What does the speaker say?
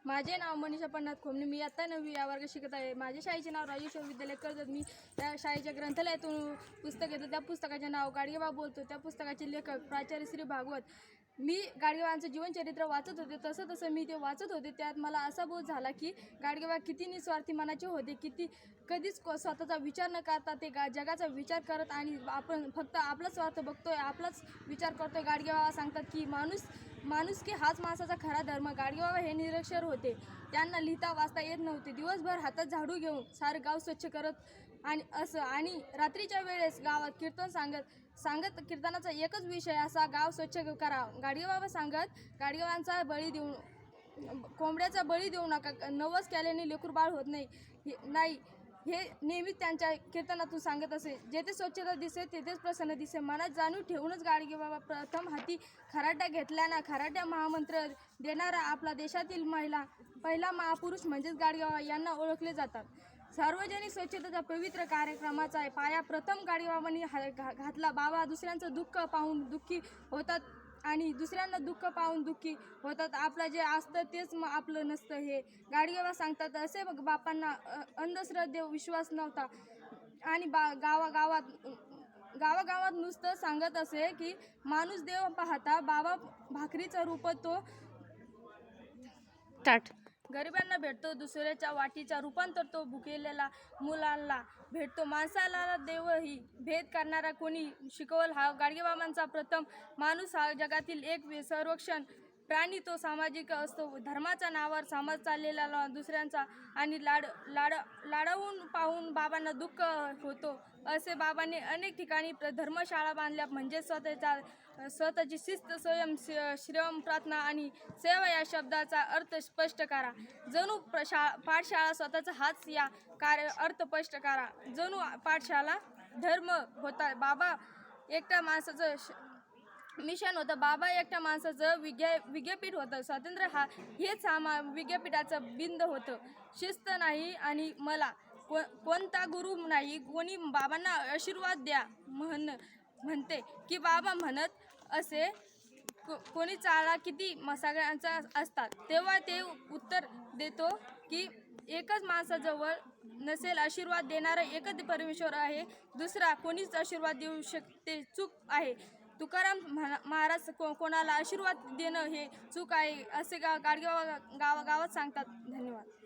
माझे नाव मनीषा पन्नाथ खोमणे. मी आता 9वी या वर्गात शिकत आहे. माझ्या शाळेचे नाव राजेश्वर विद्यालय कर्जत. मी त्या शाळेच्या ग्रंथालयातून पुस्तक घेतो. त्या पुस्तकाचे नाव गाडगेबाबा बोलतो. त्या पुस्तकाचे लेखक प्राचार्य श्री भागवत. मी गाडगेबाबांचं जीवनचरित्र वाचत होते. तसं मी ते वाचत होते. त्यात मला असा बोध झाला की गाडगेबाबा किती निस्वार्थी मनाचे होते, कधीच स्वतःचा विचार न करता ते जगाचा विचार करत आणि आपण फक्त आपला स्वार्थ बघतोय, आपलाच विचार करतोय. गाडगेबाबा सांगतात की माणुसकी हाच माणसाचा खरा धर्म. गाडगेबाबा हे निरक्षर होते. त्यांना लिहिता वाचता येत नव्हते. दिवसभर हातात झाडू घेऊन सारं गाव स्वच्छ करत आणि रात्रीच्या वेळेस गावात कीर्तन सांगत कीर्तनाचा एकच विषय असा, गाव स्वच्छ करा. गाडगेबाबांचा बळी देऊ कोंबड्याचा बळी देऊ नका. नवस केल्याने लेकूर बाळ होत नाही हे नेहमीच त्यांच्या कीर्तनातून सांगत असे. जेथे स्वच्छता दिसे तेथेच प्रसन्न दिसे. मनात जाणीव ठेवूनच गाडगेबाबा प्रथम हाती खराटा घेतल्यानं खराटा महामंत्र देणारा आपला देशातील पहिला महापुरुष म्हणजेच गाडगेबाबा यांना ओळखले जातात. सार्वजनिक स्वच्छतेच्या पवित्र कार्यक्रमाचा पाया प्रथम गाडगेबाबांनी घातला. बाबा दुसऱ्यांचं दुःख पाहून दुःखी होतात आणि दुसऱ्यांना दुःख पाहून दुःखी होतात. आपलं जे असतं तेच आपलं नसतं हे गाडगेबाबा सांगतात. असे बापांना अंधश्रद्धेवर विश्वास नव्हता आणि गावागावात नुसतं सांगत असे की माणूस देव पाहता, बाबा भाकरीचं रूप तो गरिबांना भेटतो. दुसऱ्याच्या वाटीचा रूपांतर तो भुकेलेला मुलांना भेटतो. माणसाला देवही भेद करणारा कोणी शिकवल हा गाडगेबाबांचा प्रथम. माणूस हा जगातील एक सर्वक्षण प्राणी. तो सामाजिक असतो. धर्माच्या नावावर समाज चाललेला दुसऱ्यांचा आणि लाडवून पाहून बाबांना दुःख होतो. असे बाबांनी अनेक ठिकाणी धर्मशाळा बांधल्या. म्हणजे स्वतःची शिस्त, संयम, श्रम, प्रार्थना आणि सेवा या शब्दाचा अर्थ स्पष्ट करा. जणू पाठशाळा स्वतःचा हाच या अर्थ स्पष्ट करा. जणू पाठशाळा धर्म होता. बाबा एकट्या माणसाचं मिशन होतं. बाबा एकट्या माणसाचं विद्यापीठ होतं. स्वातंत्र्य हेच विद्यापीठाचं बिंद होतं. शिस्त नाही आणि मला कोणता गुरु नाही. कोणी बाबांना आशीर्वाद द्या म्हणते की बाबा म्हणत असे, कोणी चाळा किती सगळ्यांचा असतात. तेव्हा ते उत्तर देतो की एकच माणसाजवळ नसेल आशीर्वाद देणारा एकच परमेश्वर आहे. दुसरा कोणीच आशीर्वाद देऊ शकते चूक आहे. तुकाराम महाराज कोणाला आशीर्वाद देणं हे चूक आहे असे गाडगेबाबा गावागावात सांगतात. धन्यवाद.